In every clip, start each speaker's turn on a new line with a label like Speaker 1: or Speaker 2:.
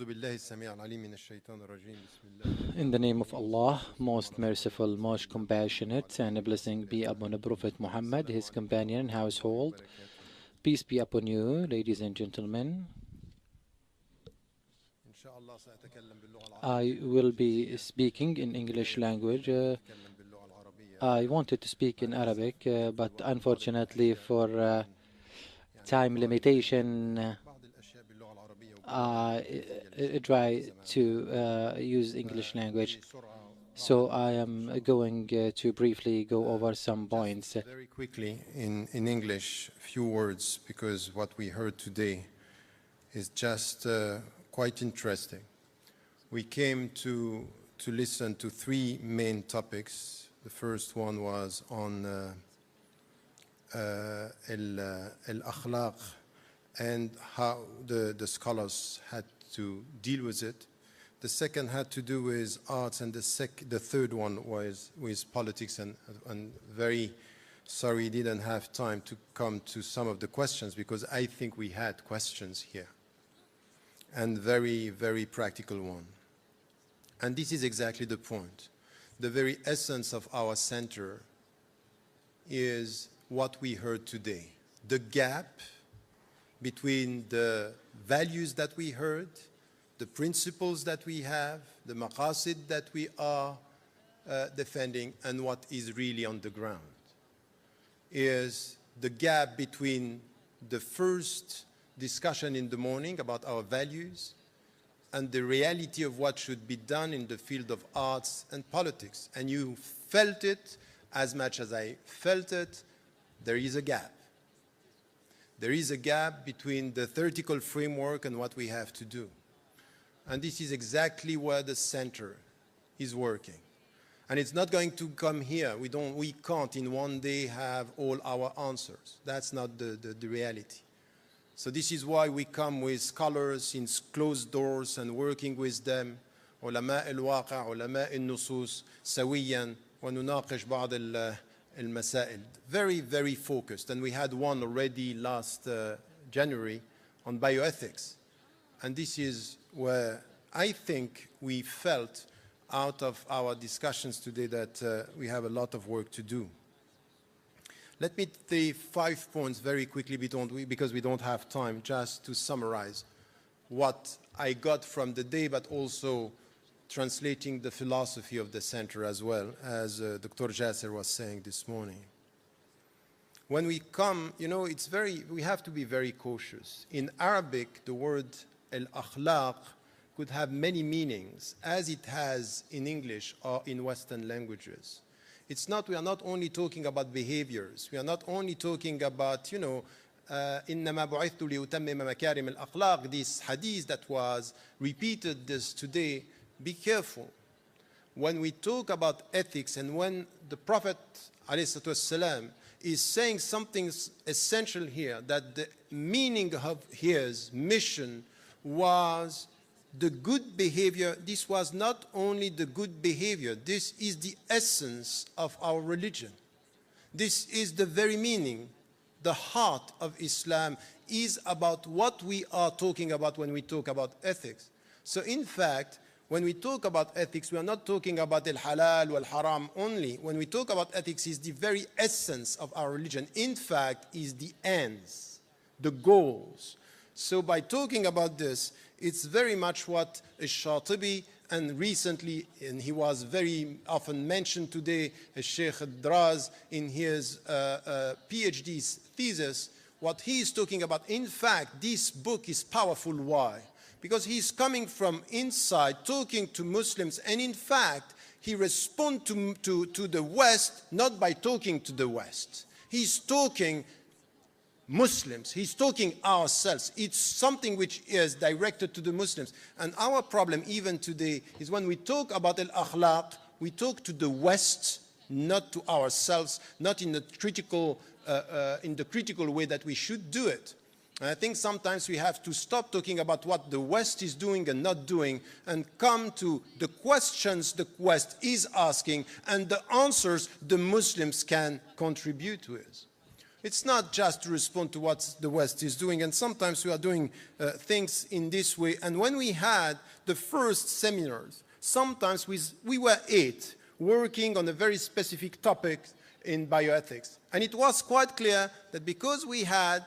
Speaker 1: In the name of Allah, most merciful, most compassionate, and a blessing be upon the Prophet Muhammad, his companion and household. Peace be upon you, ladies and gentlemen. I will be speaking in English language. I wanted to speak in Arabic, but unfortunately for time limitation, I try to use English language. So I am going to briefly go over some points.
Speaker 2: Very quickly in English, a few words, because what we heard today is just quite interesting. We came to listen to three main topics. The first one was on al-akhlaq and how the scholars had to deal with it. The second had to do with arts, and the third one was with politics, and very sorry didn't have time to come to some of the questions, because I think we had questions here, and very, very practical one. And this is exactly the point. The very essence of our center is what we heard today. The gap between the values that we heard, the principles that we have, the maqasid that we are defending, and what is really on the ground, is the gap between the first discussion in the morning about our values and the reality of what should be done in the field of arts and politics. And you felt it as much as I felt it. There is a gap. There is a gap between the theoretical framework and what we have to do. And this is exactly where the center is working. And it's not going to come here. We can't in one day have all our answers. That's not the reality. So this is why we come with scholars in closed doors and working with them. علماء الواقع, علماء النصوص سويا ونناقش بعض المسائل. Very, very focused. And we had one already last January on bioethics. And this is where I think we felt out of our discussions today that we have a lot of work to do. Let me say 5 points very quickly because we don't have time, just to summarize what I got from the day, but also translating the philosophy of the center as well, as Dr. Jasser was saying this morning. When we come, you know, we have to be very cautious. In Arabic, the word al-akhlaq could have many meanings, as it has in English or in Western languages. We are not only talking about behaviors. We are not only talking about, you know, إِنَّمَا بُعِثْتُ لِأُتَمِّمَ مَكَارِمَ الْأَخْلَاقِ, this hadith that was repeated this today. Be careful. When we talk about ethics and when the Prophet ﷺ is saying something essential here, that the meaning of his mission was the good behavior. This was not only the good behavior, this is the essence of our religion. This is the very meaning. The heart of Islam is about what we are talking about when we talk about ethics. So in fact, when we talk about ethics, we are not talking about al-halal wal-haram only. When we talk about ethics, it's the very essence of our religion. In fact, is the ends, the goals. So by talking about this, it's very much what Shatibi, and recently, and he was very often mentioned today, Sheikh Draz in his PhD thesis, what he is talking about. In fact, this book is powerful. Why? Because he's coming from inside, talking to Muslims, and in fact, he responds to the West, not by talking to the West. He's talking Muslims. He's talking ourselves. It's something which is directed to the Muslims. And our problem even today is when we talk about al-akhlaq, we talk to the West, not to ourselves, not in the critical way that we should do it. And I think sometimes we have to stop talking about what the West is doing and not doing and come to the questions the West is asking and the answers the Muslims can contribute with. It's not just to respond to what the West is doing, and sometimes we are doing things in this way. And when we had the first seminars, sometimes we were 8 working on a very specific topic in bioethics. And it was quite clear that because we had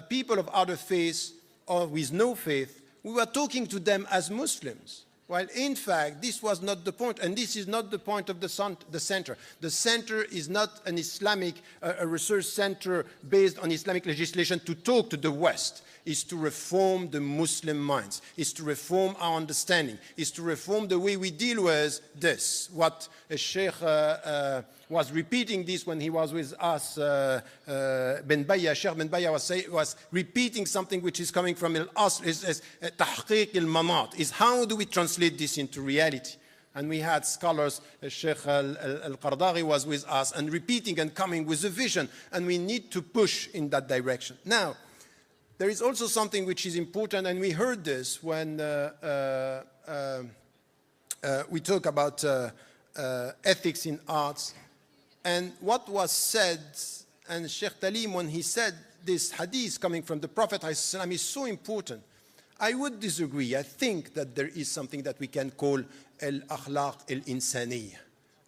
Speaker 2: people of other faiths or with no faith, we were talking to them as Muslims. While in fact, this was not the point, and this is not the point of the center. The center is not an Islamic a research center based on Islamic legislation to talk to the West. Is to reform the Muslim minds, is to reform our understanding, is to reform the way we deal with this. What Sheikh was repeating this when he was with us, Ben Baya, Sheikh Ben Baya was repeating something which is coming from al-asl, is tahqiq al-manat, is how do we translate this into reality? And we had scholars, Sheikh al-Qardaghi was with us, and repeating and coming with a vision, and we need to push in that direction. Now, there is also something which is important, and we heard this when we talk about ethics in arts. And what was said, and Sheikh Talim, when he said this hadith coming from the Prophet ﷺ is so important. I would disagree. I think that there is something that we can call al-akhlaq al-insaniyya.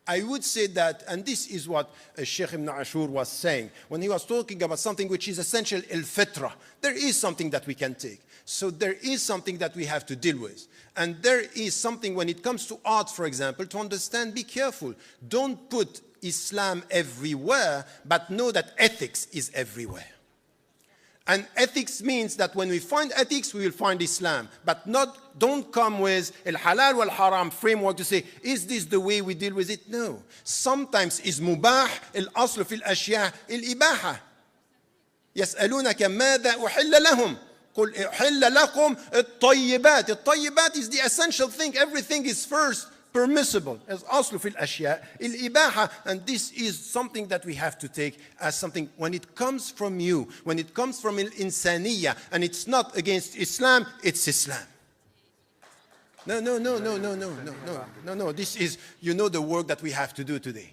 Speaker 2: I would say that, and this is what Sheikh Ibn Ashur was saying, when he was talking about something which is essential, al-fitra, there is something that we can take. So there is something that we have to deal with. And there is something when it comes to art, for example, to understand, be careful. Don't put Islam everywhere, but know that ethics is everywhere. And ethics means that when we find ethics, we will find Islam. But don't come with al-halal wal-haram framework to say, is this the way we deal with it? No. Sometimes is mubah, al-aslu fil ashya' al-ibaha. يسألونك ماذا أحل لهم قل أحل لكم الطيبات. الطيبات is the essential thing. Everything is first permissible as aslu fil ashya al-ibaha, and this is something that we have to take as something when it comes from you, when it comes from al-insaniyya, and it's not against Islam, it's Islam. No. This is, you know, the work that we have to do today.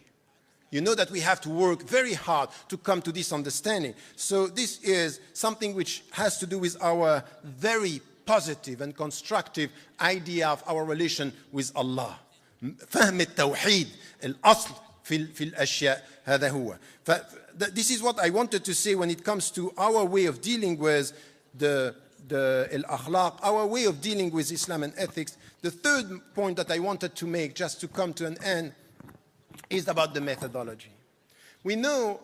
Speaker 2: You know that we have to work very hard to come to this understanding. So this is something which has to do with our very positive and constructive idea of our relation with Allah. فهم التوحيد الأصل في الأشياء هذا هو. This is what I wanted to say when it comes to our way of dealing with the al-akhlaq, our way of dealing with Islam and ethics. The third point that I wanted to make, just to come to an end, is about the methodology. We know,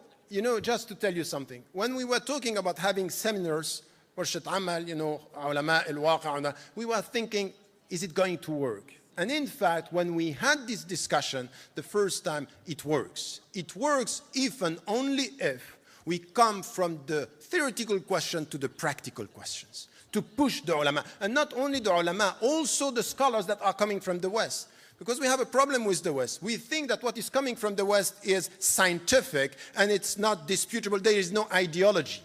Speaker 2: just to tell you something, when we were talking about having seminars, ورشة عمل, علماء الواقع, we were thinking, is it going to work? And in fact, when we had this discussion the first time, it works. It works if and only if we come from the theoretical question to the practical questions, to push the ulama. And not only the ulama, also the scholars that are coming from the West. Because we have a problem with the West. We think that what is coming from the West is scientific and it's not disputable. There is no ideology.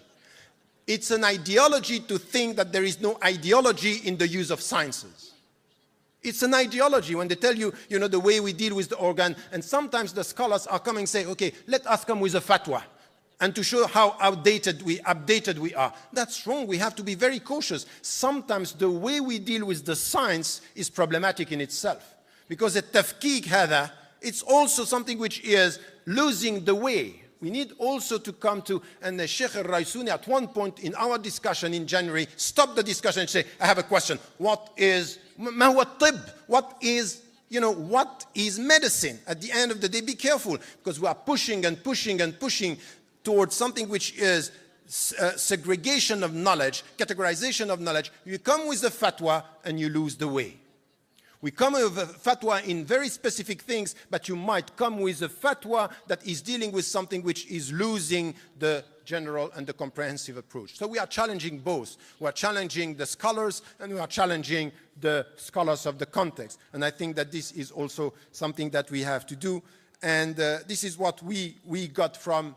Speaker 2: It's an ideology to think that there is no ideology in the use of sciences. It's an ideology when they tell you, the way we deal with the organ. And sometimes the scholars are coming and say, okay, let us come with a fatwa. And to show how updated we are. That's wrong. We have to be very cautious. Sometimes the way we deal with the science is problematic in itself. Because the tafkik hada, it's also something which is losing the way. We need also to come to, and the Sheikh al-Raisuni at one point in our discussion in January, stopped the discussion and say, I have a question. What is, ما هو الطب? What is medicine? At the end of the day, be careful, because we are pushing and pushing and pushing towards something which is segregation of knowledge, categorization of knowledge. You come with the fatwa and you lose the way. We come with a fatwa in very specific things, but you might come with a fatwa that is dealing with something which is losing the general and the comprehensive approach. So we are challenging both. We are challenging the scholars and we are challenging the scholars of the context. And I think that this is also something that we have to do. And this is what we got from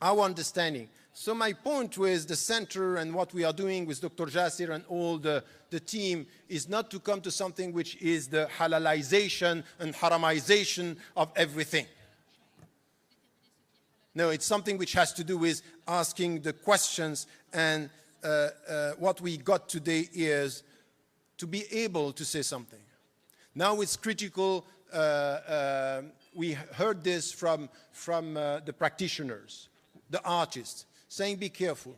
Speaker 2: our understanding. So my point with the center and what we are doing with Dr. Jasir and all the team is not to come to something which is the halalization and haramization of everything. No, it's something which has to do with asking the questions, and what we got today is to be able to say something. Now it's critical. We heard this from the practitioners, the artists, saying be careful.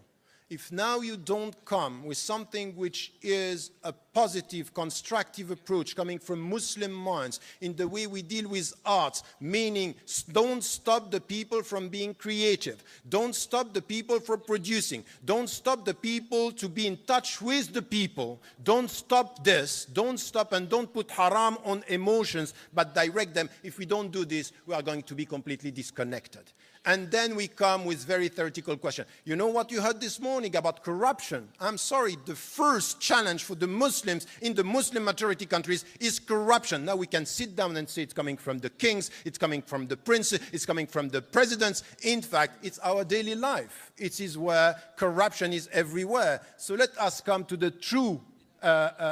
Speaker 2: If now you don't come with something which is a positive, constructive approach coming from Muslim minds in the way we deal with arts, meaning don't stop the people from being creative, don't stop the people from producing, don't stop the people to be in touch with the people, don't stop this, don't stop and don't put haram on emotions, but direct them. If we don't do this, we are going to be completely disconnected. And then we come with very theoretical questions. You know what you heard this morning about corruption? I'm sorry, the first challenge for the Muslims in the Muslim majority countries is corruption. Now we can sit down and say it's coming from the kings, it's coming from the princes, it's coming from the presidents. In fact, it's our daily life. It is where corruption is everywhere. So let us come to the true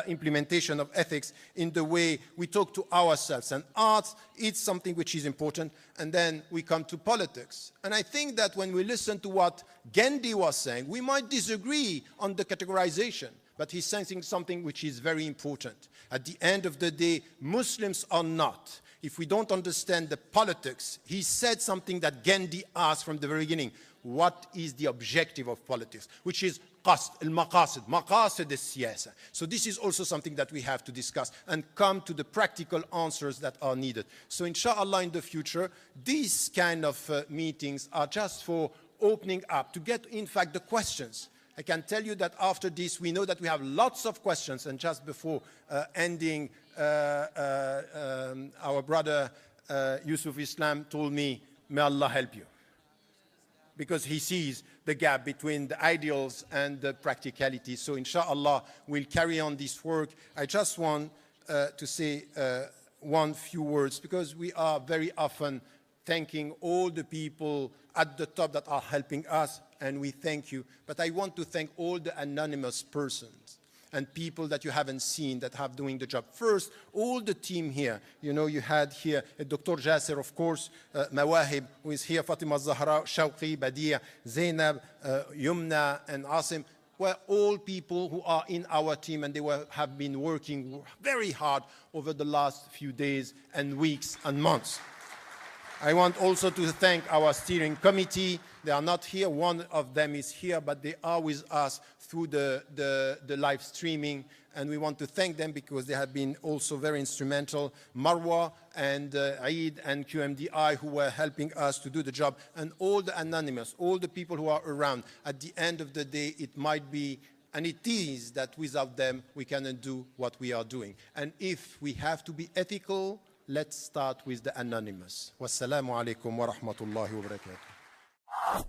Speaker 2: implementation of ethics in the way we talk to ourselves. And art, it's something which is important. And then we come to politics. And I think that when we listen to what Gandhi was saying, we might disagree on the categorization, but he's saying something which is very important. At the end of the day, Muslims are not. If we don't understand the politics, he said something that Gandhi asked from the very beginning. What is the objective of politics? Which is qasd, al-maqasid, maqasid al-siyasa. So this is also something that we have to discuss and come to the practical answers that are needed. So inshallah in the future, these kind of meetings are just for opening up, to get in fact the questions. I can tell you that after this, we know that we have lots of questions. And just before ending, our brother Yusuf Islam told me, may Allah help you. Because he sees the gap between the ideals and the practicality. So inshallah, we'll carry on this work. I just want to say one few words, because we are very often thanking all the people at the top that are helping us, and we thank you. But I want to thank all the anonymous persons and people that you haven't seen that have doing the job. First, all the team here. You know, you had here Dr. Jasser, of course, Mawahib, who is here, Fatima Zahra, Shawqi, Badia, Zainab, Yumna, and Asim, were all people who are in our team, and they have been working very hard over the last few days and weeks and months. I want also to thank our steering committee. They are not here. One of them is here, but they are with us through the live streaming. And we want to thank them because they have been also very instrumental. Marwa and Eid and QMDI, who were helping us to do the job. And all the anonymous, all the people who are around. At the end of the day, it might be, and it is, that without them, we cannot do what we are doing. And if we have to be ethical, let's start with the anonymous. Wassalamu alaikum wa rahmatullahi wa barakatuh.